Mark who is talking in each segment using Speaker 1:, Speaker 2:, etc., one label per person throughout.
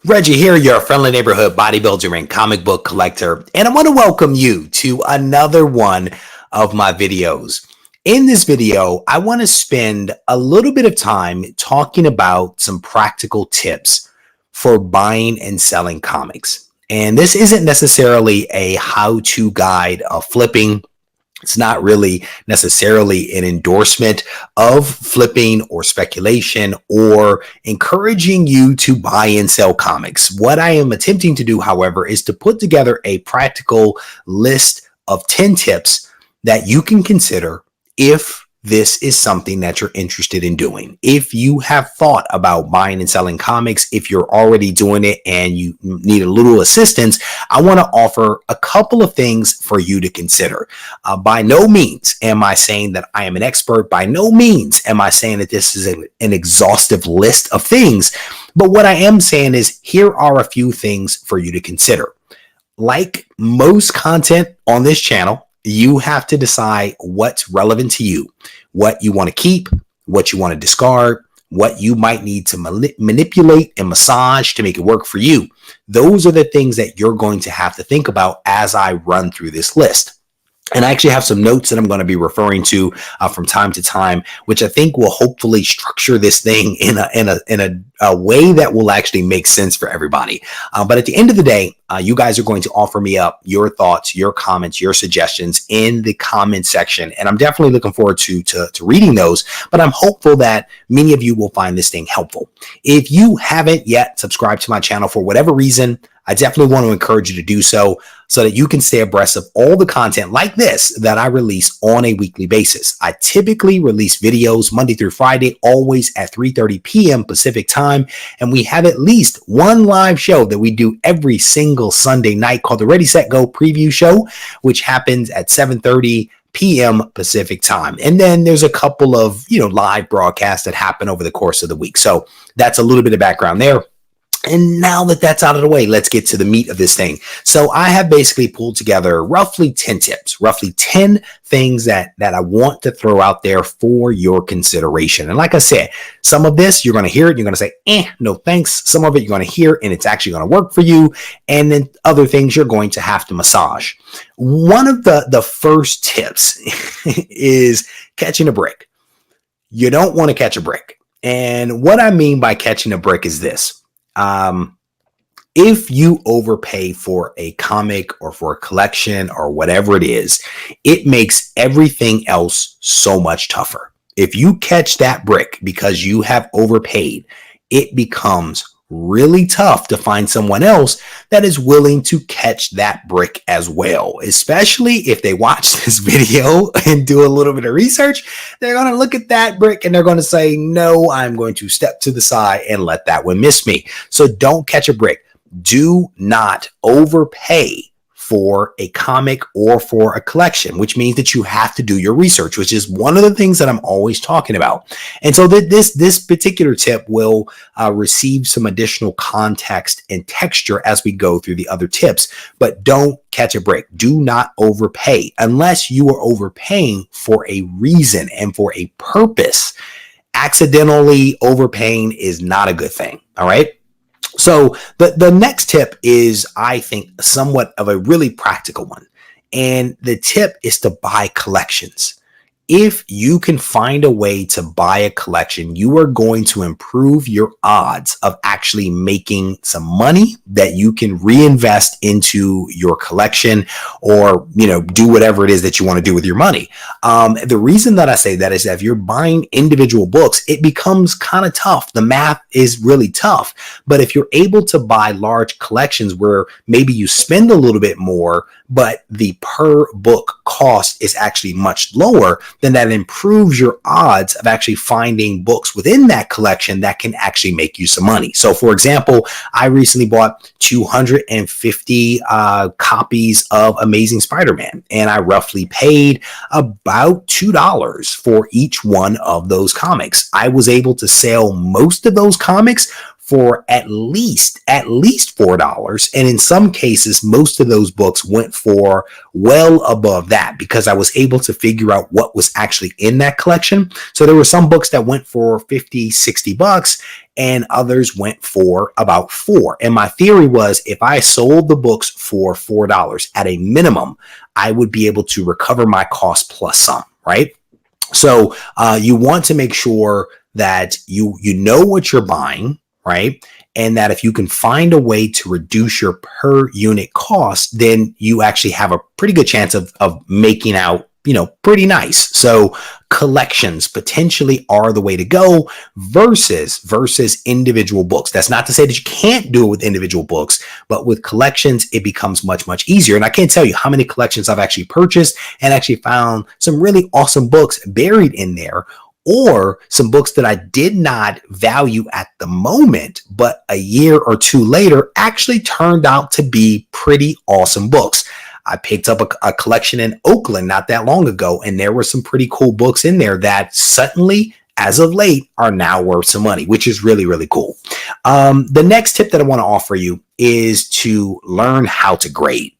Speaker 1: Reggie here, your friendly neighborhood bodybuilder and comic book collector, and I want to welcome you to another one of my videos. In this video, I want to spend a little bit of time talking about some practical tips for buying and selling comics. And this isn't necessarily a how-to guide of flipping. It's not really necessarily an endorsement of flipping or speculation or encouraging you to buy and sell comics. What I am attempting to do, however, is to put together a practical list of 10 tips that you can consider if this is something that you're interested in doing. If you have thought about buying and selling comics, if you're already doing it and you need a little assistance, I want to offer a couple of things for you to consider. By no means am I saying that I am an expert. By no means am I saying that this is an exhaustive list of things. But what I am saying is here are a few things for you to consider. Like most content on this channel, you have to decide what's relevant to you, what you want to keep, what you want to discard, what you might need to manipulate and massage to make it work for you. Those are the things that you're going to have to think about as I run through this list. And I actually have some notes that I'm going to be referring to from time to time, which I think will hopefully structure this thing in a way that will actually make sense for everybody. But at the end of the day, you guys are going to offer me up your thoughts, your comments, your suggestions in the comment section. And I'm definitely looking forward to reading those. But I'm hopeful that many of you will find this thing helpful. If you haven't yet subscribed to my channel for whatever reason, I definitely want to encourage you to do so that you can stay abreast of all the content like this that I release on a weekly basis. I typically release videos Monday through Friday, always at 3:30 p.m. Pacific time. And we have at least one live show that we do every single Sunday night called the Ready, Set, Go preview show, which happens at 7:30 p.m. Pacific time. And then there's a couple of, live broadcasts that happen over the course of the week. So that's a little bit of background there. And now that that's out of the way, let's get to the meat of this thing. So I have basically pulled together roughly 10 tips, roughly 10 things that I want to throw out there for your consideration. And like I said, some of this, you're going to hear it. You're going to say, no thanks. Some of it you're going to hear and it's actually going to work for you. And then other things you're going to have to massage. One of the first tips is catching a brick. You don't want to catch a brick. And what I mean by catching a brick is this. If you overpay for a comic or for a collection or whatever it is, it makes everything else so much tougher. If you catch that brick because you have overpaid, it becomes really tough to find someone else that is willing to catch that brick as well, especially if they watch this video and do a little bit of research. They're going to look at that brick and they're going to say, no, I'm going to step to the side and let that one miss me. So don't catch a brick. Do not overpay for a comic or for a collection, which means that you have to do your research, which is one of the things that I'm always talking about. And so this particular tip will receive some additional context and texture as we go through the other tips, but don't catch a break. Do not overpay unless you are overpaying for a reason and for a purpose. Accidentally overpaying is not a good thing. All right. So the next tip is, I think, somewhat of a really practical one. And the tip is to buy collections. If you can find a way to buy a collection, you are going to improve your odds of actually making some money that you can reinvest into your collection or, do whatever it is that you want to do with your money. The reason that I say that is that if you're buying individual books, it becomes kind of tough. The math is really tough. But if you're able to buy large collections where maybe you spend a little bit more, but the per book cost is actually much lower, then that improves your odds of actually finding books within that collection that can actually make you some money. So for example, I recently bought 250 copies of Amazing Spider-Man, and I roughly paid about $2 for each one of those comics. I was able to sell most of those comics for at least $4. And in some cases, most of those books went for well above that because I was able to figure out what was actually in that collection. So there were some books that went for 50, 60 bucks and others went for about $4. And my theory was if I sold the books for $4 at a minimum, I would be able to recover my cost plus some, right? So you want to make sure that you know what you're buying, right? And that if you can find a way to reduce your per unit cost, then you actually have a pretty good chance of making out, pretty nice. So collections potentially are the way to go versus individual books. That's not to say that you can't do it with individual books, but with collections, it becomes much, much easier. And I can't tell you how many collections I've actually purchased and actually found some really awesome books buried in there, or some books that I did not value at the moment, but a year or two later actually turned out to be pretty awesome books. I picked up a collection in Oakland not that long ago, and there were some pretty cool books in there that suddenly, as of late, are now worth some money, which is really, really cool. The next tip that I want to offer you is to learn how to grade.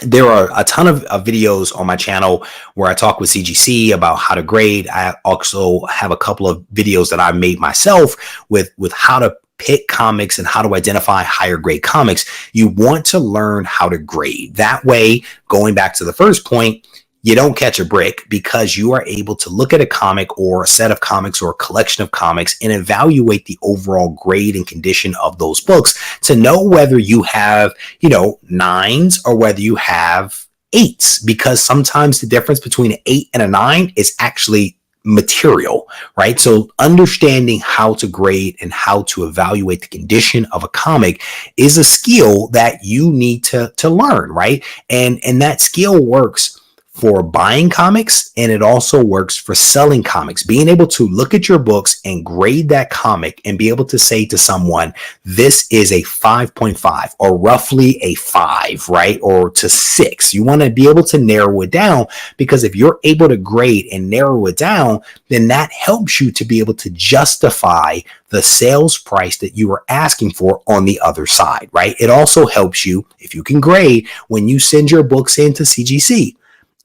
Speaker 1: There are a ton of videos on my channel where I talk with CGC about how to grade. I also have a couple of videos that I made myself with how to pick comics and how to identify higher grade comics. You want to learn how to grade. That way, going back to the first point, you don't catch a brick because you are able to look at a comic or a set of comics or a collection of comics and evaluate the overall grade and condition of those books to know whether you have, 9s or whether you have 8s, because sometimes the difference between an 8 and a 9 is actually material, right? So understanding how to grade and how to evaluate the condition of a comic is a skill that you need to learn, right? And that skill works for buying comics, and it also works for selling comics. Being able to look at your books and grade that comic and be able to say to someone, this is a 5.5 or roughly a 5, right? Or to 6. You want to be able to narrow it down, because if you're able to grade and narrow it down, then that helps you to be able to justify the sales price that you are asking for on the other side, right? It also helps you, if you can grade, when you send your books into CGC.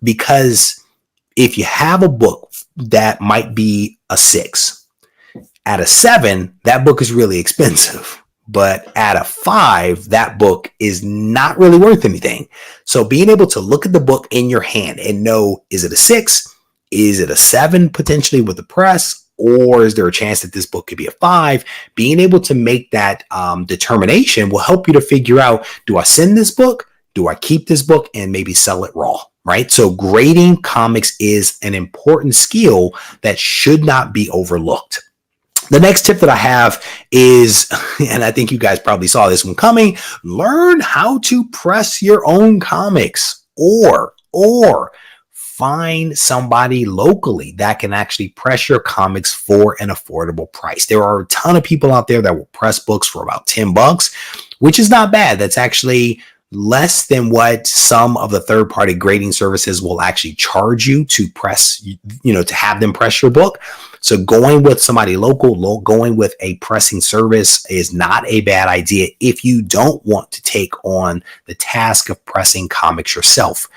Speaker 1: Because if you have a book that might be a 6, at a 7, that book is really expensive. But at a 5, that book is not really worth anything. So being able to look at the book in your hand and know, is it a 6? Is it a 7 potentially with the press? Or is there a chance that this book could be a 5? Being able to make that determination will help you to figure out, do I send this book? Do I keep this book and maybe sell it raw? Right? So grading comics is an important skill that should not be overlooked. The next tip that I have is, and I think you guys probably saw this one coming, learn how to press your own comics, or find somebody locally that can actually press your comics for an affordable price. There are a ton of people out there that will press books for about $10, which is not bad. That's actually less than what some of the third-party grading services will actually charge you to press, to have them press your book. So going with somebody local, going with a pressing service is not a bad idea if you don't want to take on the task of pressing comics yourself.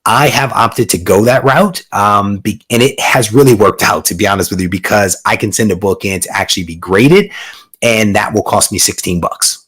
Speaker 1: I have opted to go that route, and it has really worked out, to be honest with you, because I can send a book in to actually be graded, and that will cost me $16.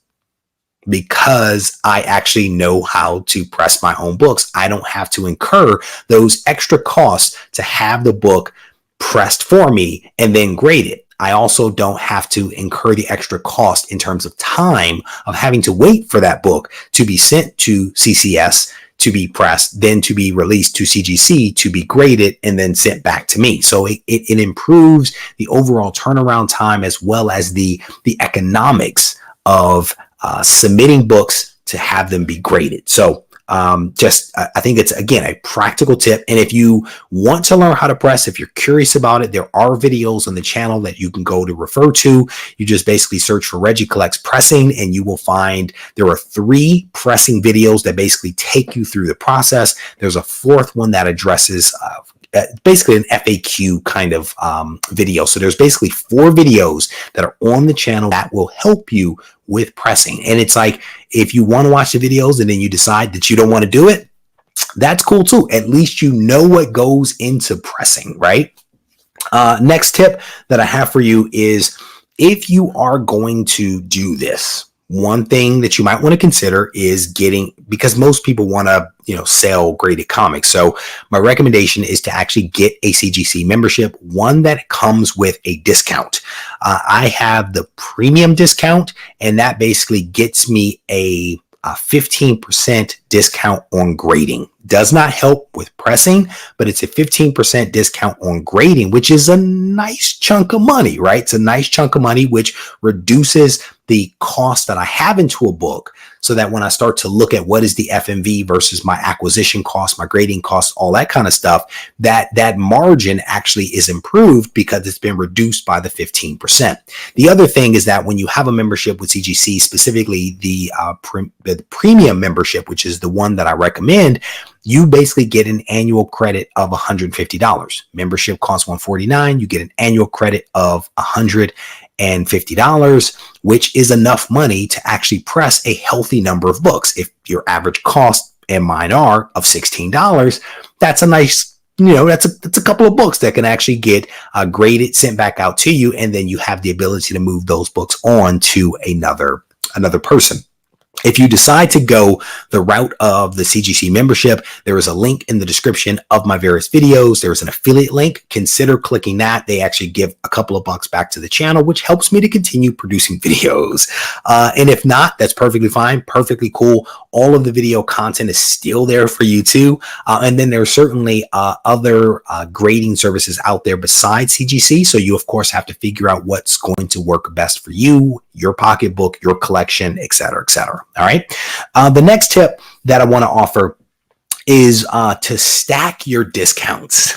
Speaker 1: Because I actually know how to press my own books. I don't have to incur those extra costs to have the book pressed for me and then graded. I also don't have to incur the extra cost in terms of time of having to wait for that book to be sent to CCS, to be pressed, then to be released to CGC, to be graded, and then sent back to me. So it improves the overall turnaround time as well as the economics of submitting books to have them be graded. So I think it's, again, a practical tip. And if you want to learn how to press, if you're curious about it, there are videos on the channel that you can go to refer to. You just basically search for Regie Collects Pressing, and you will find there are 3 pressing videos that basically take you through the process. There's a 4th one that addresses basically an FAQ kind of video. So there's basically 4 videos that are on the channel that will help you with pressing. And it's like, if you want to watch the videos and then you decide that you don't want to do it, that's cool too. At least you know what goes into pressing, right? Next tip that I have for you is, if you are going to do this, one thing that you might want to consider is getting, because most people want to, sell graded comics. So my recommendation is to actually get a CGC membership, one that comes with a discount. I have the premium discount, and that basically gets me a 15% discount on grading. Does not help with pressing, but it's a 15% discount on grading, which is a nice chunk of money, right? It's a nice chunk of money, which reduces the cost that I have into a book, so that when I start to look at what is the FMV versus my acquisition cost, my grading cost, all that kind of stuff, that margin actually is improved because it's been reduced by the 15%. The other thing is that when you have a membership with CGC, specifically the premium membership, which is the one that I recommend, you basically get an annual credit of $150. Membership costs $149. You get an annual credit of $150, which is enough money to actually press a healthy number of books. If your average cost, and mine are, of $16, that's a nice, that's a couple of books that can actually get graded, sent back out to you, and then you have the ability to move those books on to another person. If you decide to go the route of the CGC membership, there is a link in the description of my various videos. There's an affiliate link. Consider clicking that. They actually give a couple of bucks back to the channel, which helps me to continue producing videos. And if not, that's perfectly fine, perfectly cool. All of the video content is still there for you too. And then there's certainly other grading services out there besides CGC. So you, of course, have to figure out what's going to work best for you, your pocketbook, your collection, et cetera, et cetera. All right. The next tip that I want to offer is to stack your discounts.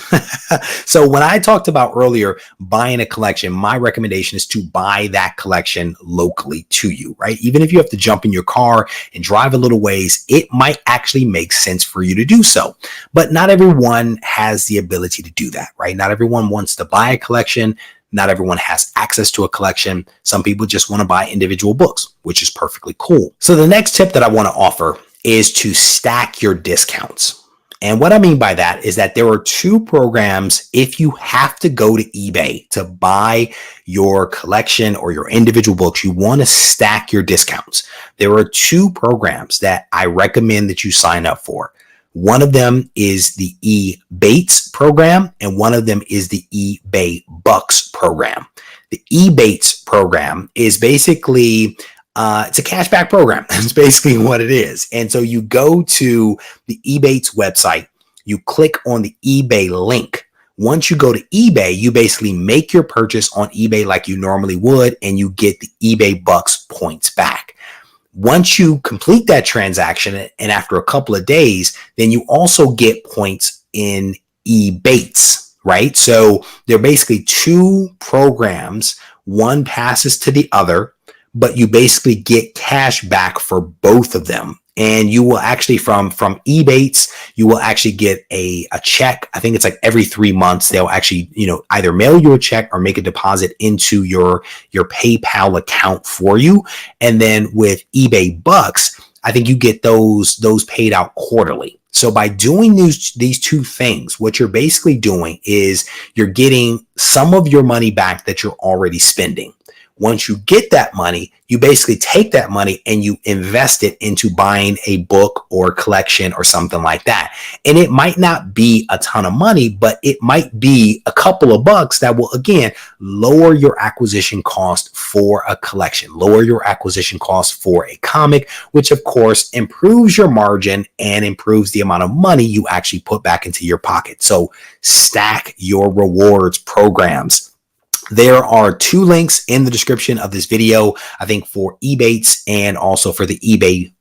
Speaker 1: So when I talked about earlier buying a collection, my recommendation is to buy that collection locally to you, right? Even if you have to jump in your car and drive a little ways, it might actually make sense for you to do so. But not everyone has the ability to do that, right? Not everyone wants to buy a collection. Not everyone has access to a collection. Some people just want to buy individual books, which is perfectly cool. So the next tip that I want to offer is to stack your discounts. And what I mean by that is that there are 2 programs. If you have to go to eBay to buy your collection or your individual books, you want to stack your discounts. There are 2 programs that I recommend that you sign up for. One of them is the eBates program, and one of them is the eBay Bucks program. The eBates program is basically, it's a cashback program. That's basically what it is. And so you go to the eBates website, you click on the eBay link. Once you go to eBay, you basically make your purchase on eBay like you normally would, and you get the eBay Bucks points back. Once you complete that transaction, and after a couple of days, then you also get points in eBates, right? So they're basically 2 programs. One passes to the other, but you basically get cash back for both of them. And you will actually, from eBates, you will actually get a check. I think it's like every 3 months, they'll actually, either mail you a check or make a deposit into your PayPal account for you. And then with eBay Bucks, I think you get those paid out quarterly. So by doing these 2 things, what you're basically doing is you're getting some of your money back that you're already spending. Once you get that money, you basically take that money and you invest it into buying a book or collection or something like that. And it might not be a ton of money, but it might be a couple of bucks that will, again, lower your acquisition cost for a collection, lower your acquisition cost for a comic, which of course improves your margin and improves the amount of money you actually put back into your pocket. So stack your rewards programs. There are 2 links in the description of this video, I think for eBates and also for the eBay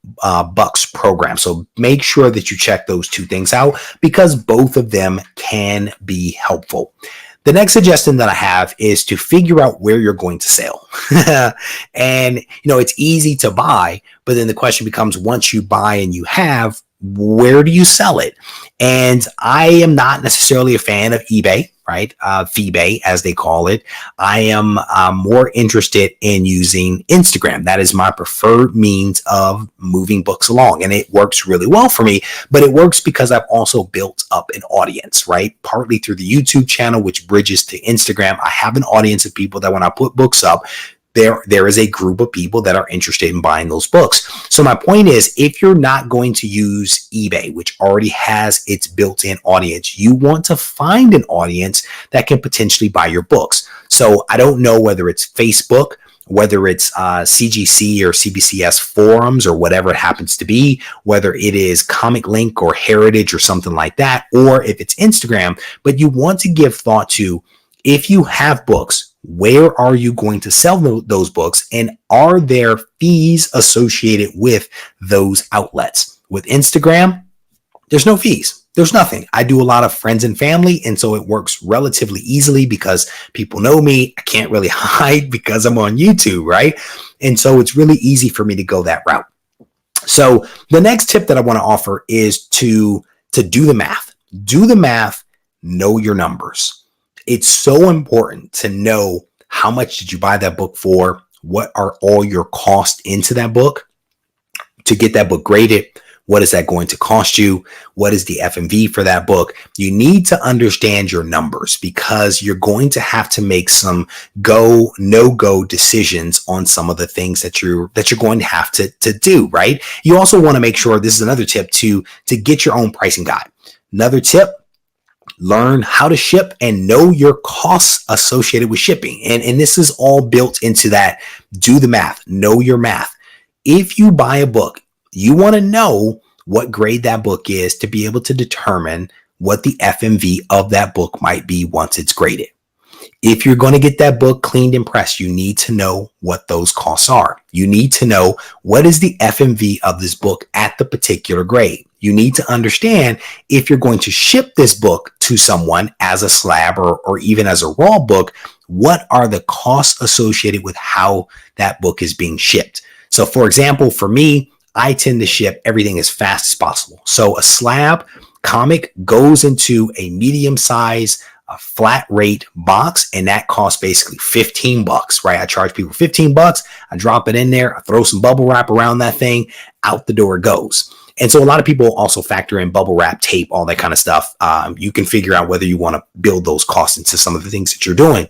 Speaker 1: Bucks program. So make sure that you check those 2 things out because both of them can be helpful. The next suggestion that I have is to figure out where you're going to sell. And, it's easy to buy, but then the question becomes, once you buy and you have, where do you sell it? And I am not necessarily a fan of eBay, right? Feebay, as they call it. I am more interested in using Instagram. That is my preferred means of moving books along. And it works really well for me, but it works because I've also built up an audience, right? Partly through the YouTube channel, which bridges to Instagram. I have an audience of people that when I put books up, there is a group of people that are interested in buying those books. So my point is, if you're not going to use eBay, which already has its built-in audience, you want to find an audience that can potentially buy your books. So I don't know whether it's Facebook, whether it's CGC or CBCS forums or whatever it happens to be, whether it is Comic Link or Heritage or something like that, or if it's Instagram, but you want to give thought to, if you have books, where are you going to sell those books? And are there fees associated with those outlets? With Instagram, there's no fees. There's nothing. I do a lot of friends and family, and so it works relatively easily because people know me. I can't really hide because I'm on YouTube, right? And so it's really easy for me to go that route. So the next tip that I want to offer is to do the math. Do the math, know your numbers. It's so important to know how much did you buy that book for? What are all your costs into that book to get that book graded? What is that going to cost you? What is the FMV for that book? You need to understand your numbers because you're going to have to make some go, no-go decisions on some of the things that you're going to have to do, right? You also want to make sure, this is another tip, to get your own pricing guide. Another tip, learn how to ship and know your costs associated with shipping. And this is all built into that. Do the math, know your math. If you buy a book, you want to know what grade that book is to be able to determine what the FMV of that book might be once it's graded. If you're going to get that book cleaned and pressed, you need to know what those costs are. You need to know what is the FMV of this book at the particular grade. You need to understand if you're going to ship this book to someone as a slab or even as a raw book, what are the costs associated with how that book is being shipped. So for example, for me, I tend to ship everything as fast as possible. So a slab comic goes into a medium size, a flat rate box, and that costs basically $15, right? I charge people $15. I drop it in there. I throw some bubble wrap around that thing. Out the door it goes. And so a lot of people also factor in bubble wrap, tape, all that kind of stuff. You can figure out whether you want to build those costs into some of the things that you're doing.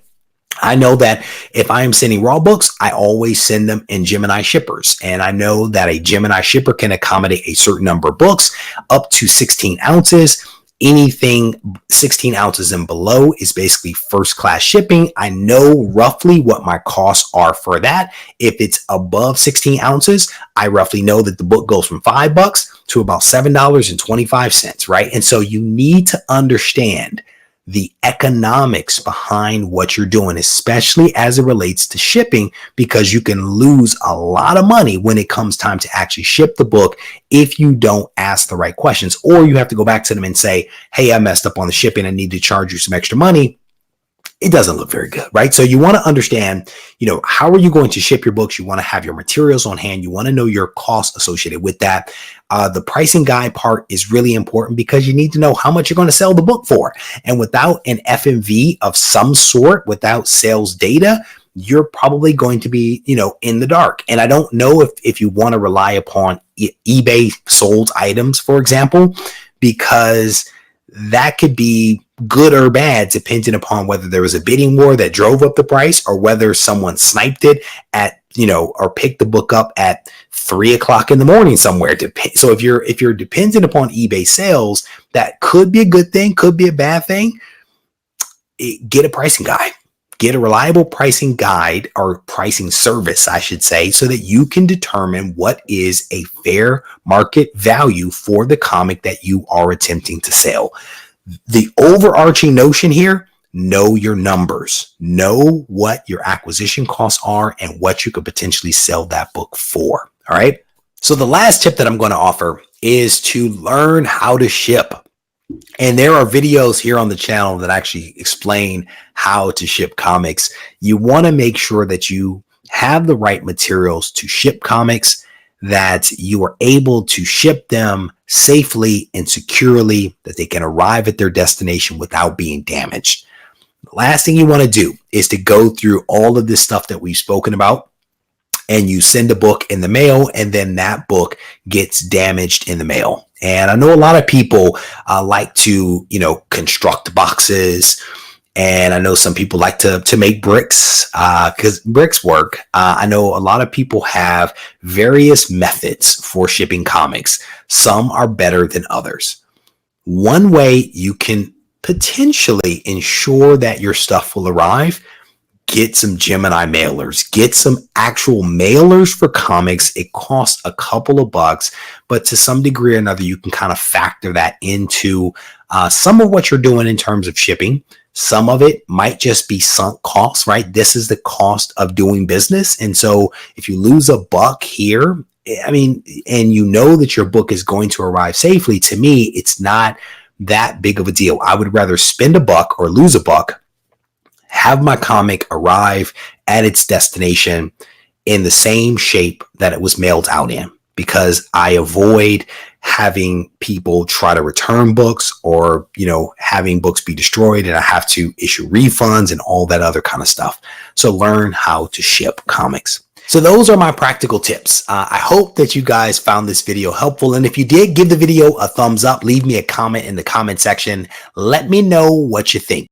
Speaker 1: I know that if I am sending raw books, I always send them in Gemini shippers. And I know that a Gemini shipper can accommodate a certain number of books up to 16 ounces. Anything 16 ounces and below is basically first class shipping. I know roughly what my costs are for that. If it's above 16 ounces, I roughly know that the book goes from $5 to about $7.25, right? And so you need to understand the economics behind what you're doing, especially as it relates to shipping, because you can lose a lot of money when it comes time to actually ship the book if you don't ask the right questions, or you have to go back to them and say, hey, I messed up on the shipping. I need to charge you some extra money. It doesn't look very good, right? So you want to understand, how are you going to ship your books? You want to have your materials on hand. You want to know your costs associated with that. The pricing guide part is really important because you need to know how much you're going to sell the book for. And without an FMV of some sort, without sales data, you're probably going to be, in the dark. And I don't know if you want to rely upon eBay sold items, for example, because that could be good or bad depending upon whether there was a bidding war that drove up the price or whether someone sniped it at, or picked the book up at 3 o'clock in the morning somewhere. So if you're dependent upon eBay sales, that could be a good thing, could be a bad thing. Get a pricing guide. Get a reliable pricing guide or pricing service, I should say, so that you can determine what is a fair market value for the comic that you are attempting to sell. The overarching notion here, know your numbers, know what your acquisition costs are and what you could potentially sell that book for. All right. So the last tip that I'm going to offer is to learn how to ship. And there are videos here on the channel that actually explain how to ship comics. You want to make sure that you have the right materials to ship comics, that you are able to ship them safely and securely, that they can arrive at their destination without being damaged. The last thing you want to do is to go through all of this stuff that we've spoken about, and you send a book in the mail, and then that book gets damaged in the mail. And I know a lot of people like to, construct boxes. And I know some people like to make bricks because bricks work. I know a lot of people have various methods for shipping comics. Some are better than others. One way you can potentially ensure that your stuff will arrive: get some Gemini mailers, get some actual mailers for comics. It costs a couple of bucks, but to some degree or another, you can kind of factor that into some of what you're doing in terms of shipping. Some of it might just be sunk costs, right? This is the cost of doing business. And so if you lose a buck here, and you know that your book is going to arrive safely, to me, it's not that big of a deal. I would rather spend a buck or lose a buck, have my comic arrive at its destination in the same shape that it was mailed out in, because I avoid having people try to return books or, having books be destroyed and I have to issue refunds and all that other kind of stuff. So learn how to ship comics. So those are my practical tips. I hope that you guys found this video helpful. And if you did, give the video a thumbs up, leave me a comment in the comment section. Let me know what you think.